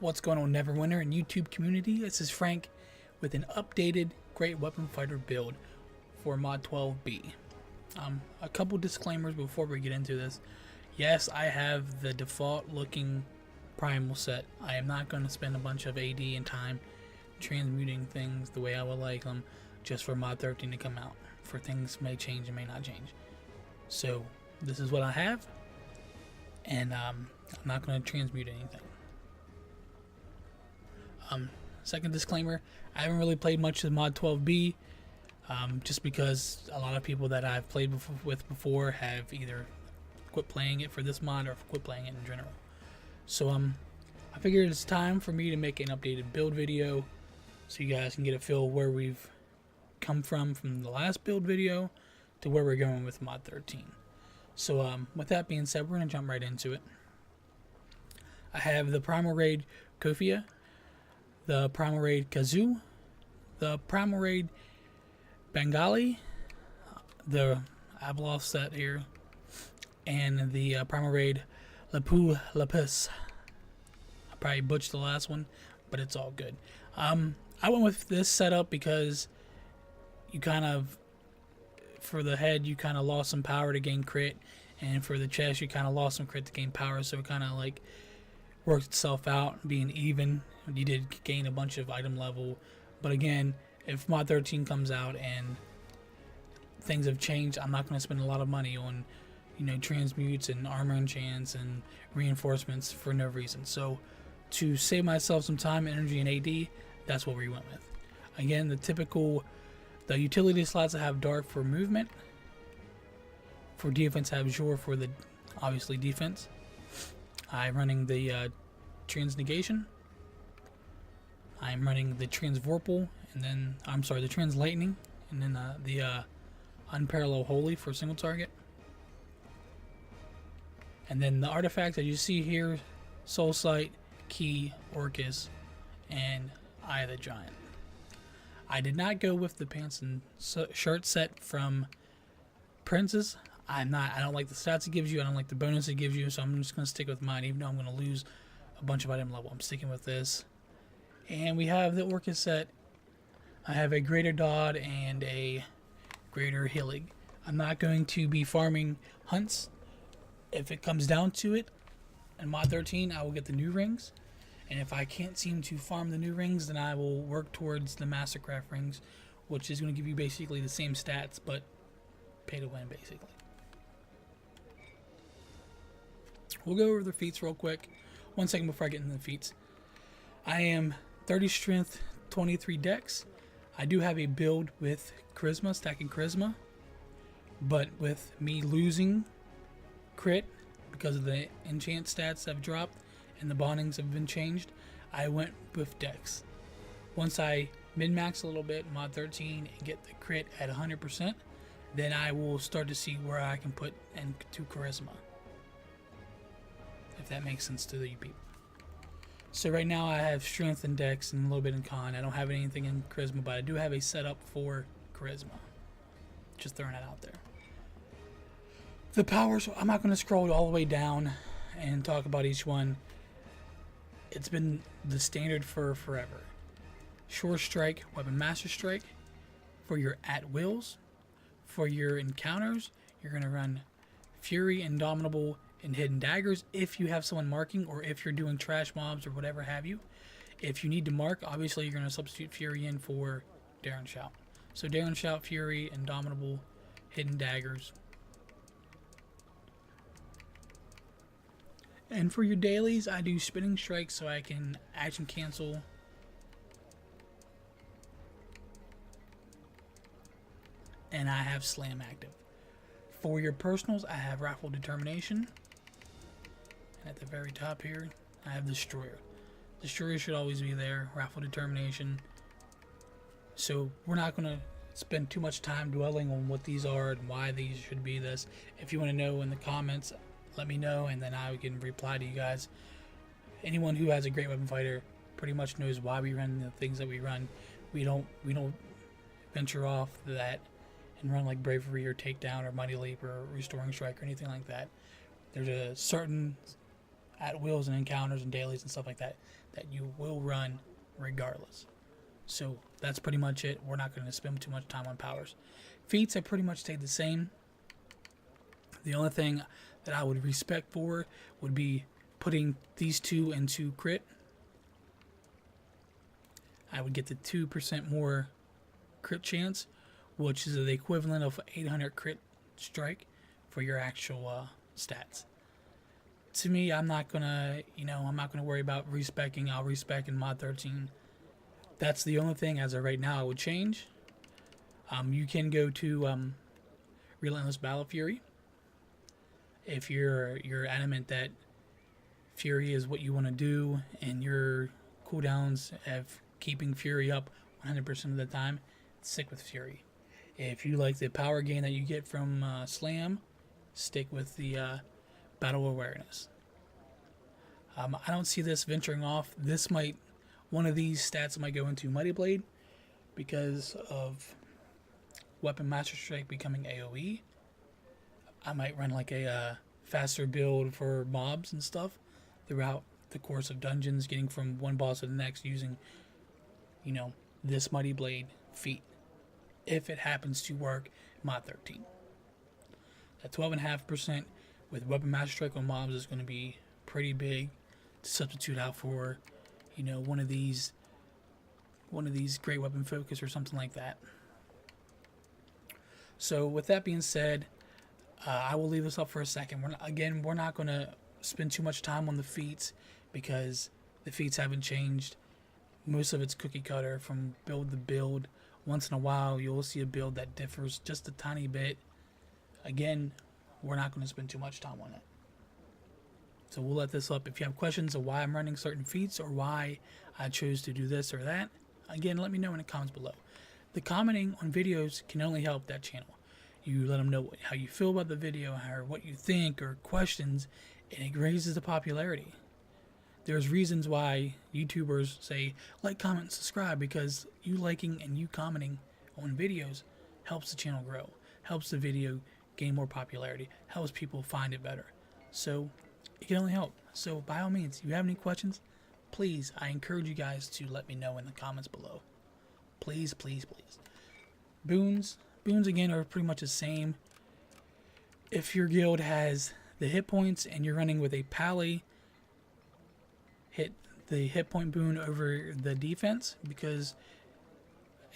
What's going on, Neverwinter and YouTube community? This is Frank with an updated Great Weapon Fighter build for Mod 12B. A couple disclaimers before we get into this. Yes, I have the default looking primal set. I am not going to spend a bunch of AD and time transmuting things the way I would like them just for Mod 13 to come out. For things may change and may not change. So this is what I have, and I'm not going to transmute anything. Second disclaimer, I haven't really played much of Mod 12B, just because a lot of people that I've played with before have either quit playing it for this mod or quit playing it in general. So I figured it's time for me to make an updated build video so you guys can get a feel where we've come from the last build video to where we're going with Mod 13. So with that being said, we're going to jump right into it. I have the Primal Raid Kofia, the Primal Raid Kazoo, the Primal Raid Bengali, the Abeloth set here, and the Primal Raid Lepu Lapis. I probably butchered the last one, but it's all good. I went with this setup because you kind of, for the head, you kind of lost some power to gain crit, and for the chest, you kind of lost some crit to gain power, so it kind of like worked itself out, being even. You did gain a bunch of item level, but again, if Mod 13 comes out and things have changed, I'm not going to spend a lot of money on, transmutes and armor enchants and reinforcements for no reason. So to save myself some time, energy, and AD, that's what we went with. Again, the utility slots I have Dark for movement. For defense, I have Jor for the, obviously, defense. I'm running the Transnegation. I'm running the Transvorpal, and then, the Translightning, and then the Unparalleled Holy for single target. And then the artifacts that you see here, Soul Sight, Key, Orcus, and Eye of the Giant. I did not go with the pants and shirt set from Prince's. I don't like the stats it gives you. I don't like the bonus it gives you. So I'm just going to stick with mine, even though I'm going to lose a bunch of item level. I'm sticking with this. And we have the Orcus set. I have a Greater Dodd and a Greater Hillig. I'm not going to be farming hunts. If it comes down to it, in Mod 13, I will get the new rings. And if I can't seem to farm the new rings, then I will work towards the Mastercraft rings, which is going to give you basically the same stats, but pay to win, basically. We'll go over the feats real quick. 1 second before I get into the feats. I am 30 strength, 23 dex. I do have a build with charisma, stacking charisma, but with me losing crit because of the enchant stats have dropped and the bondings have been changed, I went with dex. Once I min-max a little bit in Mod 13 and get the crit at 100%, then I will start to see where I can put into charisma, if that makes sense to you people. So right now I have strength and dex and a little bit in con. I don't have anything in charisma, but I do have a setup for charisma. Just throwing it out there. The powers, I'm not going to scroll all the way down and talk about each one. It's been the standard for forever. Sure Strike, Weapon Master Strike. For your at-wills. For your encounters, you're going to run Fury, Indomitable, and Hidden Daggers if you have someone marking, or if you're doing trash mobs or whatever have you. If you need to mark, obviously you're going to substitute Fury in for Daring Shout. So Daring Shout, Fury, Indomitable, Hidden Daggers. And for your dailies, I do Spinning Strike so I can action cancel. And I have Slam active. For your personals, I have Wrathful Determination. And at the very top here, I have Destroyer. Destroyer should always be there. Wrathful Determination. So we're not going to spend too much time dwelling on what these are and why these should be this. If you want to know in the comments, let me know, and then I can reply to you guys. Anyone who has a Great Weapon Fighter pretty much knows why we run the things that we run. We don't venture off that and run like Bravery or Takedown or Mighty Leap or Restoring Strike or anything like that. There's a certain at wills and encounters and dailies and stuff like that that you will run regardless. So that's pretty much it. We're not going to spend too much time on powers. Feats have pretty much stayed the same. The only thing that I would respect for would be putting these two into crit. I would get the 2% more crit chance, which is the equivalent of 800 crit strike for your actual stats. To me, I'm not gonna worry about respecing. I'll respec in mod 13. That's the only thing as of right now I would change. You can go to Relentless Battle Fury if you're adamant that Fury is what you want to do, and your cooldowns have keeping Fury up 100% of the time. Stick with Fury. If you like the power gain that you get from Slam, stick with the Battle Awareness. I don't see this venturing off. One of these stats might go into Mighty Blade because of Weapon Master Strike becoming AoE. I might run like a faster build for mobs and stuff throughout the course of dungeons, getting from one boss to the next using, this Mighty Blade feat, if it happens to work mod 13. That 12.5% with Weapon Master Strike on mobs is going to be pretty big to substitute out for, one of these Great Weapon Focus or something like that. So with that being said, I will leave this up for a second. We're not going to spend too much time on the feats because the feats haven't changed. Most of it's cookie cutter from build to build. Once in a while, you'll see a build that differs just a tiny bit. Again, we're not going to spend too much time on it. So we'll let this up. If you have questions of why I'm running certain feats or why I chose to do this or that, again, let me know in the comments below. The commenting on videos can only help that channel. You let them know how you feel about the video, or what you think, or questions, and it raises the popularity. There's reasons why YouTubers say like, comment, and subscribe, because you liking and you commenting on videos helps the channel grow, helps the video gain more popularity, helps people find it better. So it can only help. So by all means, if you have any questions, please, I encourage you guys to let me know in the comments below. Please, please, please. Boons again are pretty much the same. If your guild has the hit points and you're running with a pally, hit the hit point boon over the defense, because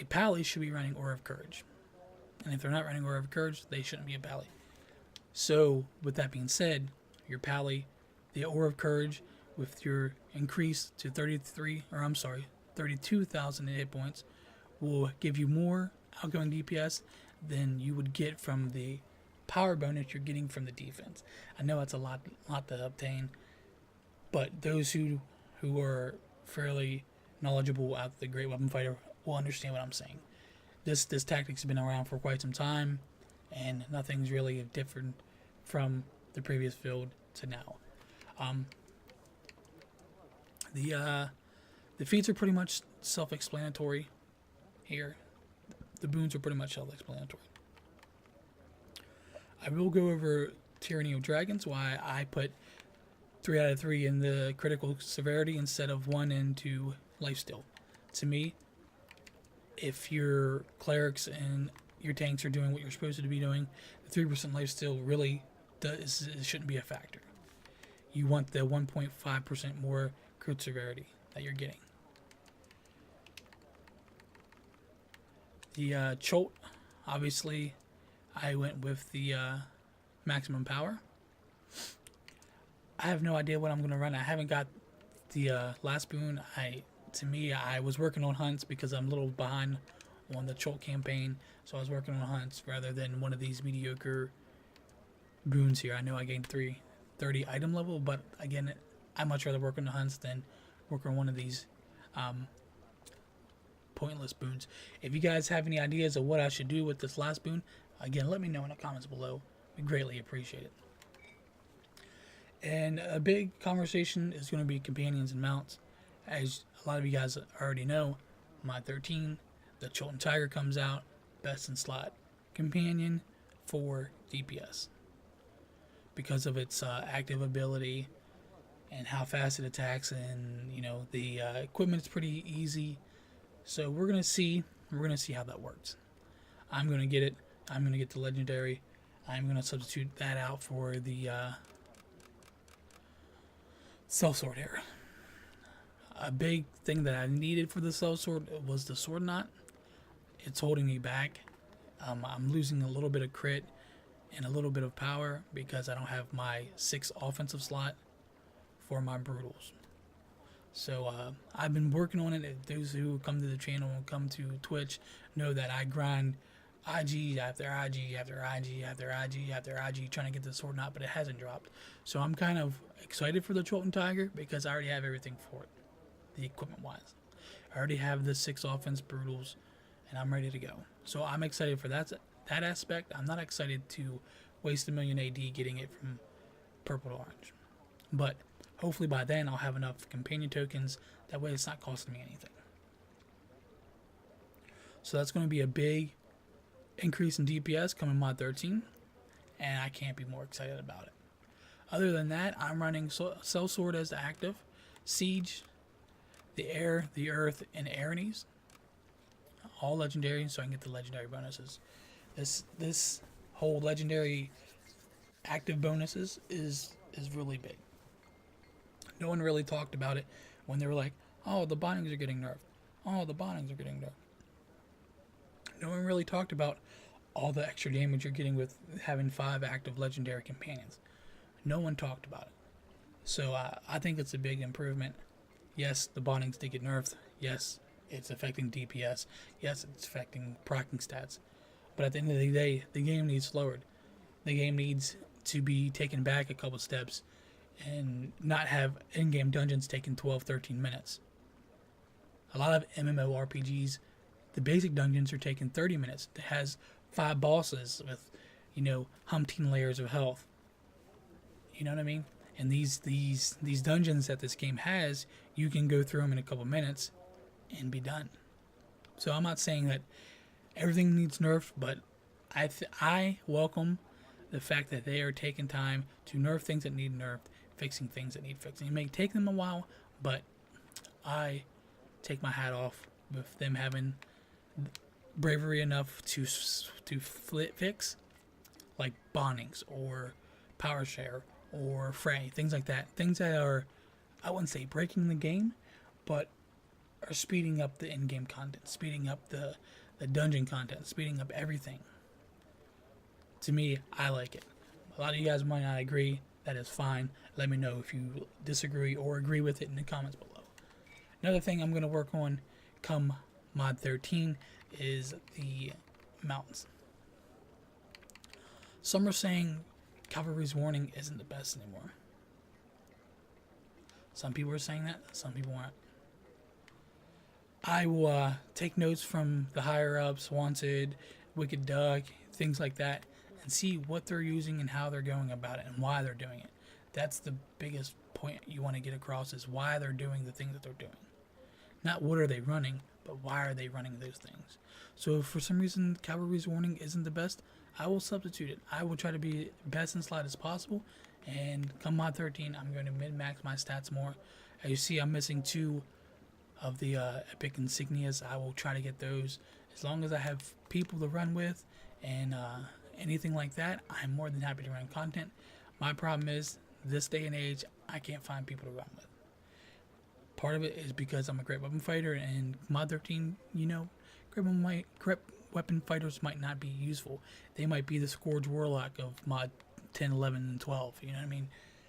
a pally should be running Aura of Courage. And if they're not running Aura of Courage, they shouldn't be a pally. So with that being said, your pally, the Aura of Courage with your increase to 32,000 hit points will give you more outgoing DPS than you would get from the power bonus you're getting from the defense. I know it's a lot to obtain, but those who are fairly knowledgeable at the Great Weapon Fighter will understand what I'm saying. This tactic's been around for quite some time, and nothing's really different from the previous build to now. The feats are pretty much self-explanatory here. The boons are pretty much self-explanatory. I will go over Tyranny of Dragons, why I put 3 out of 3 in the critical severity instead of 1 into lifesteal. To me, if your clerics and your tanks are doing what you're supposed to be doing, the 3% lifesteal really shouldn't be a factor. You want the 1.5% more crit severity that you're getting. The Cholt, obviously, I went with the maximum power. I have no idea what I'm going to run. I haven't got the last boon. I was working on hunts because I'm a little behind on the Cholt campaign, so I was working on hunts rather than one of these mediocre boons here. I know I gained 30 item level, but again, I'd much rather work on the hunts than work on one of these pointless boons. If you guys have any ideas of what I should do with this last boon, again, let me know in the comments below. We greatly appreciate it. And a big conversation is going to be companions and mounts. As a lot of you guys already know, mod 13, the Cholton Tiger comes out, best in slot companion for DPS because of its active ability and how fast it attacks, and the equipment's pretty easy. So we're gonna see how that works. I'm gonna get it. I'm gonna get the legendary. I'm gonna substitute that out for the sellsword here. A big thing that I needed for the sellsword was the sword knot. It's holding me back. I'm losing a little bit of crit and a little bit of power because I don't have my 6 offensive slot for my brutals. So I've been working on it. Those who come to the channel and come to Twitch know that I grind IG after IG after IG after IG after IG trying to get the sword knot, but it hasn't dropped. So I'm kind of excited for the Trollton Tiger because I already have everything for it, the equipment wise. I already have the 6 offense brutals, and I'm ready to go. So I'm excited for that aspect. I'm not excited to waste 1,000,000 AD getting it from purple to orange, but hopefully by then I'll have enough companion tokens. That way it's not costing me anything. So that's going to be a big increase in DPS coming mod 13, and I can't be more excited about it. Other than that, I'm running sellsword as the active, siege, the air, the earth, and Aranese. All legendary, so I can get the legendary bonuses. This whole legendary active bonuses is really big. No one really talked about it when they were like, oh, the bindings are getting nerfed. Oh, the bindings are getting nerfed. No one really talked about all the extra damage you're getting with having 5 active legendary companions. No one talked about it. So I think it's a big improvement. Yes, the bindings did get nerfed. Yes, it's affecting DPS. Yes, it's affecting proccing stats. But at the end of the day, the game needs lowered. The game needs to be taken back a couple steps and not have in-game dungeons taking 12, 13 minutes. A lot of MMORPGs, the basic dungeons are taking 30 minutes. It has 5 bosses with, umpteen layers of health. You know what I mean? And these dungeons that this game has, you can go through them in a couple minutes and be done. So I'm not saying that everything needs nerfed, but I welcome the fact that they are taking time to nerf things that need nerfed, fixing things that need fixing. It may take them a while, but I take my hat off with them having bravery enough to fix, like bondings or power share or fray, things like that. Things that are, I wouldn't say breaking the game, but are speeding up the in-game content, speeding up the dungeon content, speeding up everything. To me, I like it. A lot of you guys might not agree. That is fine. Let me know if you disagree or agree with it in the comments below. Another thing I'm going to work on come mod 13 is the mountains. Some are saying Cavalry's Warning isn't the best anymore. Some people are saying that, some people aren't. I will take notes from the higher ups, Wanted, Wicked Duck, things like that, and see what they're using and how they're going about it and why they're doing it. That's the biggest point you want to get across, is why they're doing the things that they're doing. Not what are they running, but why are they running those things. So if for some reason Cavalry's Warning isn't the best, I will substitute it. I will try to be best in slot as possible, and come mod 13, I'm going to min-max my stats more. As you see, I'm missing 2 of the epic insignias. I will try to get those. As long as I have people to run with and anything like that, I'm more than happy to run content. My problem is, this day and age, I can't find people to run with. Part of it is because I'm a great weapon fighter, and mod 13, great weapon fighters might not be useful. They might be the Scourge Warlock of mod 10, 11, and 12. You know what I mean?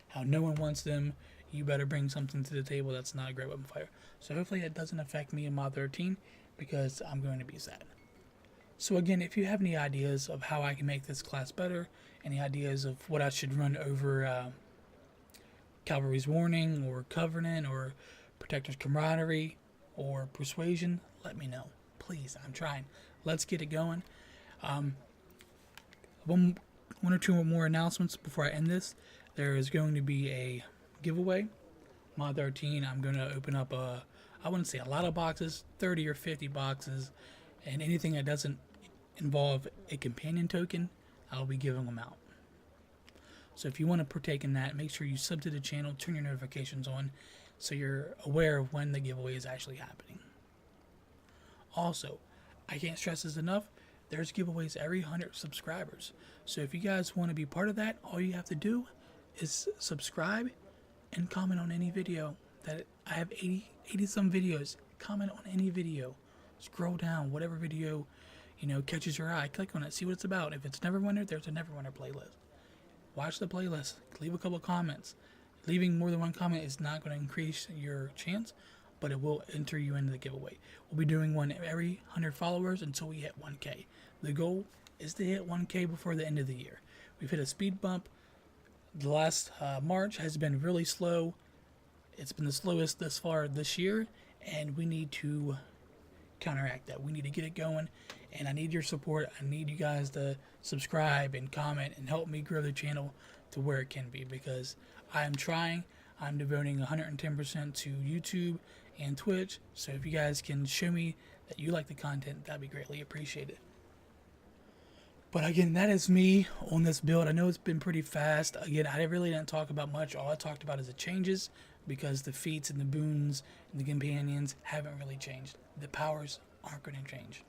How no one wants them. You better bring something to the table that's not a great weapon fighter. So hopefully that doesn't affect me in mod 13, because I'm going to be sad. So again, if you have any ideas of how I can make this class better, any ideas of what I should run over Cavalry's Warning or Covenant or Protector's Camaraderie or Persuasion, let me know. Please, I'm trying. Let's get it going. One or two more announcements before I end this. There is going to be a giveaway. Mod 13, I'm going to open up I wouldn't say a lot of boxes, 30 or 50 boxes, and anything that doesn't involve a companion token, I'll be giving them out. So if you want to partake in that, make sure you sub to the channel, turn your notifications on, so you're aware of when the giveaway is actually happening. Also, I can't stress this enough, there's giveaways every 100 subscribers. So if you guys want to be part of that, all you have to do is subscribe and comment on any video. That I have 80 some videos. Comment on any video. Scroll down, whatever video catches your eye, click on it, see what it's about. If it's Neverwinter, there's a Neverwinter playlist. Watch the playlist, leave a couple comments. Leaving more than one comment is not going to increase your chance, but it will enter you into the giveaway. We'll be doing one every 100 followers until we hit 1K. The goal is to hit 1K before the end of the year. We've hit a speed bump. The last March has been really slow. It's been the slowest thus far this year, and we need to counteract that. We need to get it going, and I need your support. I need you guys to subscribe and comment and help me grow the channel to where it can be, because I am trying. I'm devoting 110% to YouTube and Twitch, so if you guys can show me that you like the content, that'd be greatly appreciated. But again, that is me on this build. I know it's been pretty fast. Again, I really didn't talk about much. All I talked about is the changes, because the feats and the boons and the companions haven't really changed. The powers aren't going to change.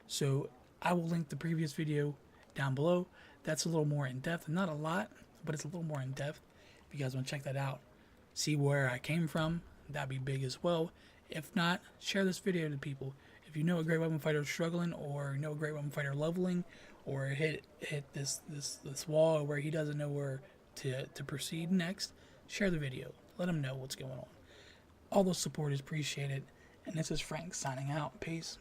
So I will link the previous video down below. That's a little more in depth. Not a lot, but it's a little more in depth. If you guys want to check that out, see where I came from, that'd be big as well. If not, share this video to people. If you know a great weapon fighter struggling, or you know a great weapon fighter leveling, or hit this wall where he doesn't know where to proceed next, share the video. Let him know what's going on. All the support is appreciated. And this is Frank signing out. Peace.